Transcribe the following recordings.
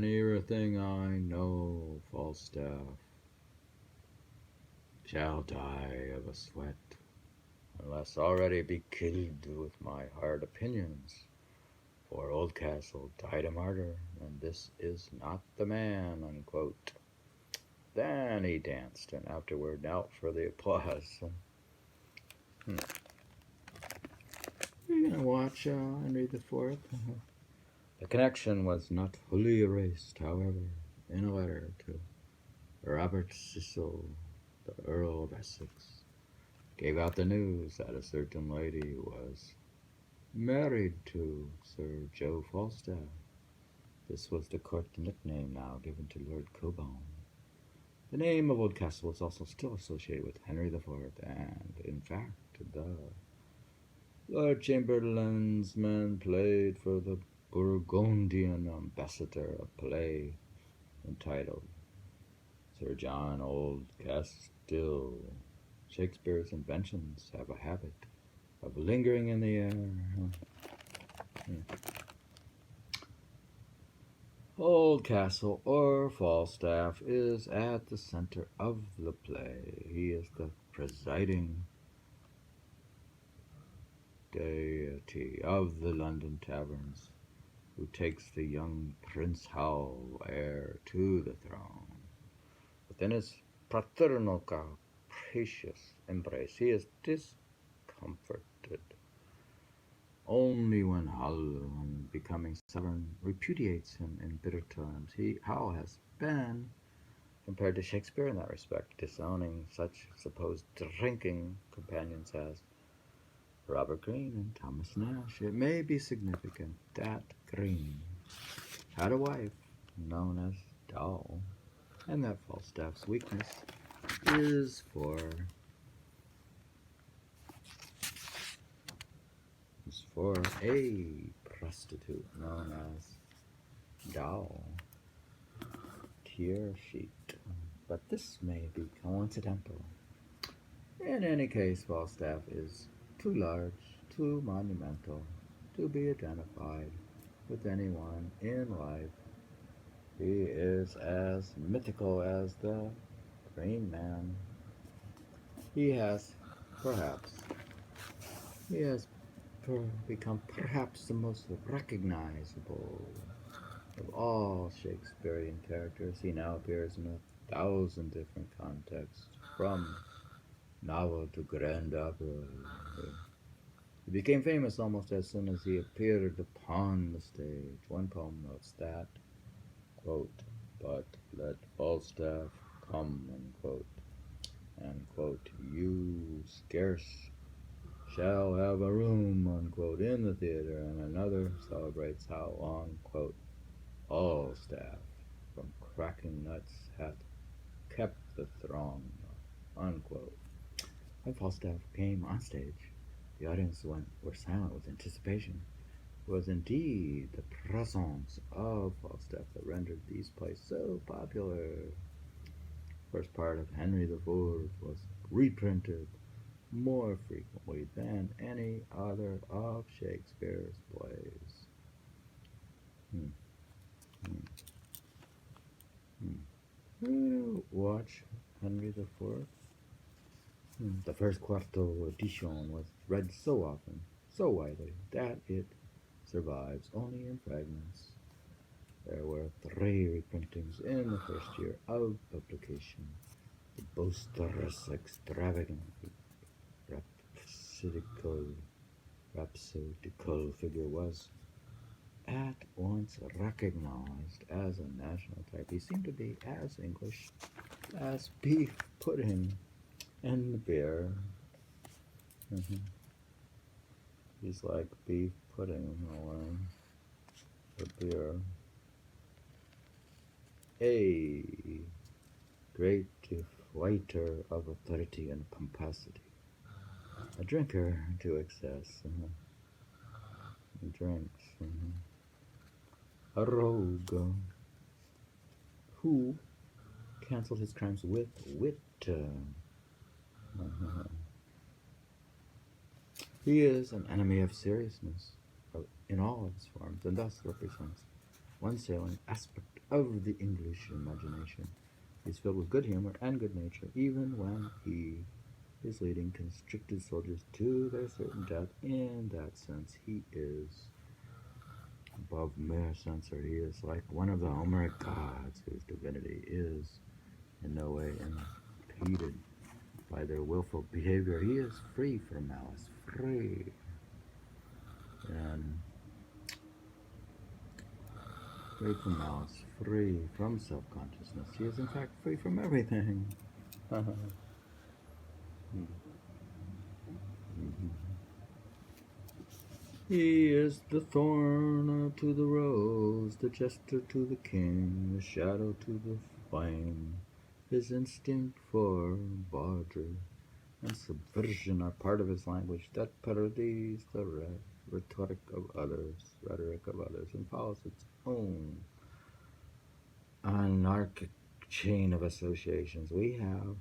anything I know, Falstaff, shall die of a sweat, unless already be killed with my hard opinions. For Oldcastle died a martyr, and this is not the man, unquote. Then he danced, and afterward knelt for the applause. You're gonna watch Henry IV? The connection was not fully erased, however, in a letter to Robert Cecil, the Earl of Essex, gave out the news that a certain lady was married to Sir Joe Falstaff. This was the court nickname now given to Lord Kilbone. The name of Oldcastle was also still associated with Henry IV, and, in fact, the Lord Chamberlain's men played for the Burgundian ambassador a play entitled Sir John Oldcastle. Shakespeare's inventions have a habit of lingering in the air. Oldcastle, or Falstaff, is at the center of the play. He is the presiding deity of the London taverns, who takes the young Prince Hal, heir to the throne. Within his paternal capricious embrace, he is discomforted only when Hal, on becoming sovereign, repudiates him in bitter terms. Hal has been compared to Shakespeare in that respect, disowning such supposed drinking companions as Robert Greene and Thomas Nash. It may be significant that Greene had a wife known as Doll, and that Falstaff's weakness is for a prostitute known as Doll Tearsheet, but this may be coincidental. In any case, Falstaff is too large, too monumental to be identified with anyone in life. He is as mythical as the Green Man. He has become perhaps the most recognizable of all Shakespearean characters. He now appears in 1,000 different contexts, from novel to grand opera. He became famous almost as soon as he appeared upon the stage. One poem notes that, quote, "But let Falstaff come," unquote, and, quote, "you scarce shall have a room," unquote, in the theater, and another celebrates how long, quote, "Falstaff from cracking nuts hath kept the throng," unquote. When Falstaff came on stage, the audience were silent with anticipation. It was indeed the presence of Falstaff that rendered these plays so popular. The first part of Henry IV was reprinted more frequently than any other of Shakespeare's plays. Watch Henry IV. The first quarto edition was read so often, so widely, that it survives only in fragments. There were 3 reprintings in the first year of publication. The boisterous, extravagant, rhapsodical figure was at once recognized as a national type. He seemed to be as English as beef pudding and beer. He's like beef pudding or beer. A great fighter of authority and pomposity. A drinker to excess. He drinks. A rogue who canceled his crimes with wit. He is an enemy of seriousness in all its forms, and thus represents one salient aspect of the English imagination. He is filled with good humor and good nature, even when he is leading constricted soldiers to their certain death. In that sense, he is above mere censor. He is like one of the Homeric gods whose divinity is in no way impeded by their willful behavior. He is free from malice, free and free from malice, free from self-consciousness. He is in fact free from everything. He is the thorn to the rose, the jester to the king, the shadow to the flame. His instinct for bawdry and subversion are part of his language that parodies the rhetoric of others, and follows its own anarchic chain of associations. We have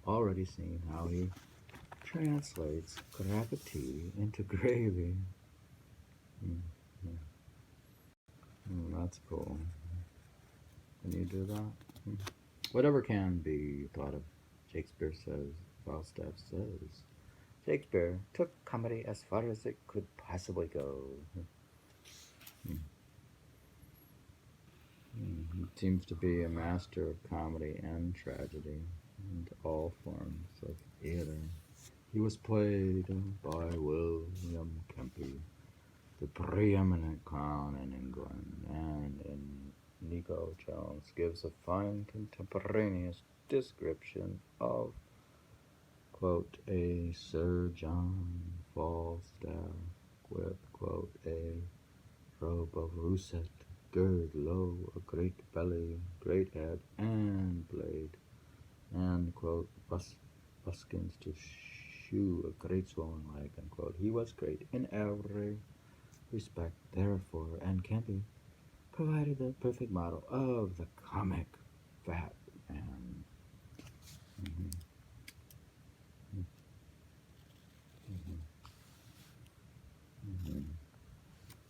already seen how he translates gravitie into gravie. That's cool. Can you do that? Whatever can be thought of, Shakespeare says, Falstaff says. Shakespeare took comedy as far as it could possibly go. He seems to be a master of comedy and tragedy, and all forms of either. He was played by William Kempe, the preeminent clown in England, and in Inigo Jones gives a fine contemporaneous description of, quote, a Sir John Falstaff with, quote, a robe of russet, gird low, a great belly, great head, and blade, and, quote, buskins to shoe a great swollen leg, unquote. He was great in every respect, therefore, and Kempe provided the perfect model of the comic fat man.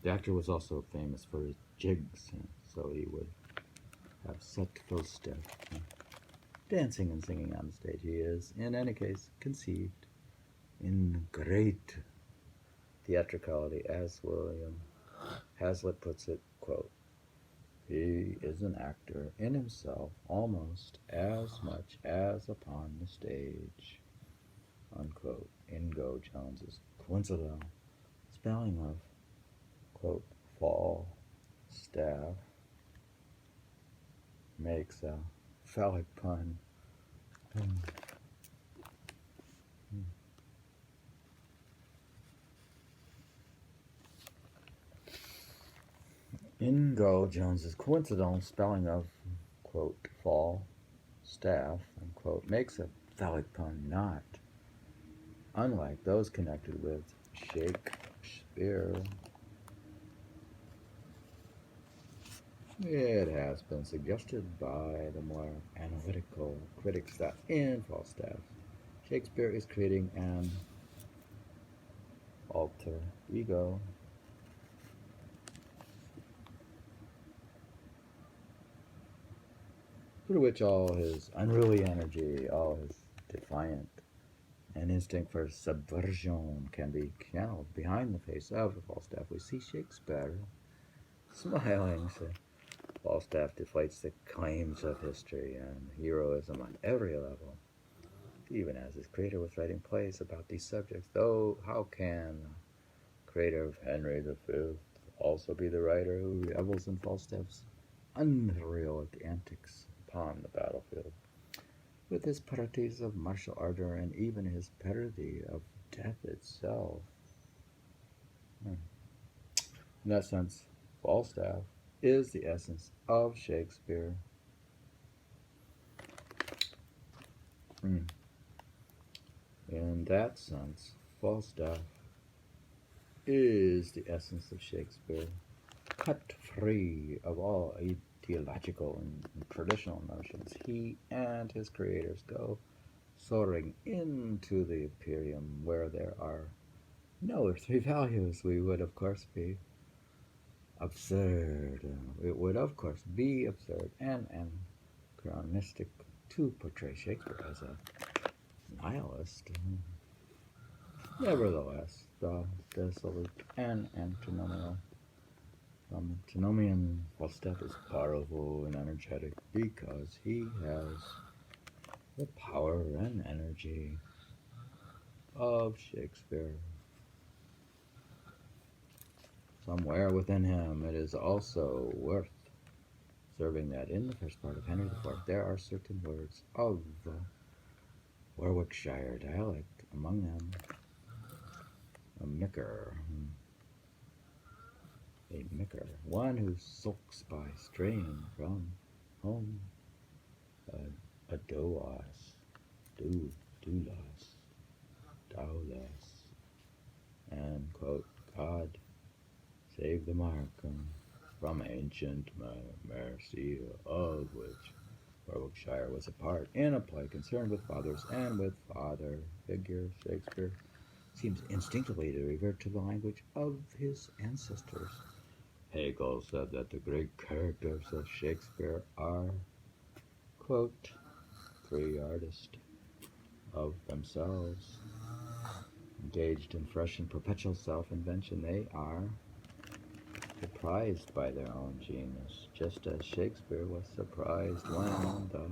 The actor was also famous for his jigs, so he would have set Falstaff dancing and singing on the stage. He is, in any case, conceived in great theatricality, as William Hazlitt puts it, quote, he is an actor in himself almost as much as upon the stage, unquote. Inigo Jones's coincidental spelling of, quote, fall staff makes a phallic pun. Inigo Jones's coincidental spelling of, quote, fall staff, unquote, makes a phallic pun not unlike those connected with Shakespeare. It has been suggested by the more analytical critics that in Falstaff, Shakespeare is creating an alter ego through which all his unruly energy, all his defiant and instinct for subversion can be channeled. Behind the face of Falstaff, we see Shakespeare smiling. So Falstaff deflates the claims of history and heroism on every level, even as his creator was writing plays about these subjects. Though, how can the creator of Henry V also be the writer who revels in Falstaff's unheroic antics upon the battlefield, with his parodies of martial ardor and even his parody of death itself? In that sense, Falstaff is the essence of Shakespeare. In that sense, Falstaff is the essence of Shakespeare, cut free of all ideological and traditional notions. He and his creators go soaring into the Imperium, where there are no earthly values. We would, of course, be absurd. It would, of course, be absurd and anachronistic to portray Shakespeare as a nihilist. Nevertheless, the dissolute and antinomian Falstaff is powerful and energetic because he has the power and energy of Shakespeare. Somewhere within him, it is also worth observing that in the first part of Henry IV, there are certain words of the Warwickshire dialect, among them a micker, one who sulks by straying from home, a doulas, and quote, God save the mark from ancient mercy, of which Warwickshire was a part, in a play concerned with fathers and with father figures. Shakespeare seems instinctively to revert to the language of his ancestors. Hegel said that the great characters of Shakespeare are, quote, free artists of themselves, engaged in fresh and perpetual self-invention. They are surprised by their own genius, just as Shakespeare was surprised when the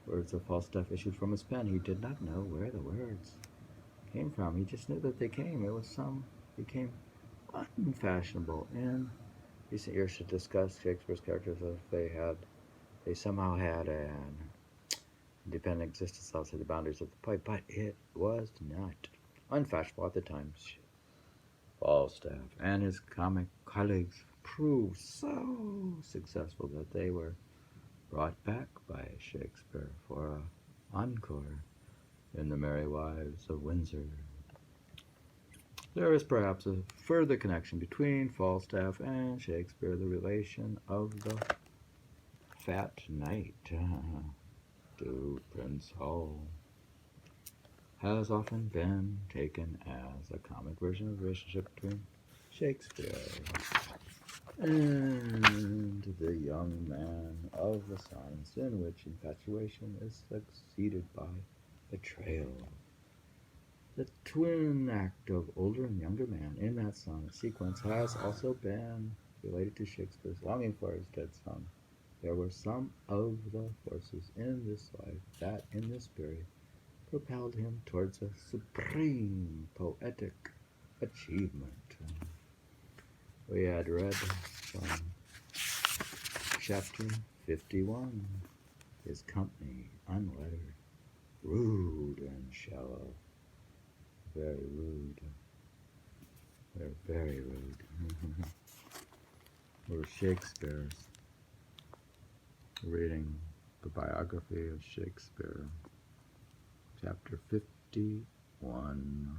words of Falstaff issued from his pen. He did not know where the words came from. He just knew that they came. Became unfashionable in recent years to discuss Shakespeare's characters as if they somehow had an independent existence outside the boundaries of the play, but it was not unfashionable at the time. Falstaff and his comic colleagues proved so successful that they were brought back by Shakespeare for an encore in The Merry Wives of Windsor. There is perhaps a further connection between Falstaff and Shakespeare, the relation of the fat knight to Prince Hall has often been taken as a comic version of the relationship between Shakespeare and the young man of the sonnets, in which infatuation is succeeded by betrayal. The twin act of older and younger man in that sonnet sequence has also been related to Shakespeare's longing for his dead son. There were some of the forces in this life that, in this period, propelled him towards a supreme poetic achievement. We had read from chapter 51, his company, unlettered, rude and shallow. Very rude. They're very rude. Or Shakespeare's. Reading the biography of Shakespeare, chapter 51.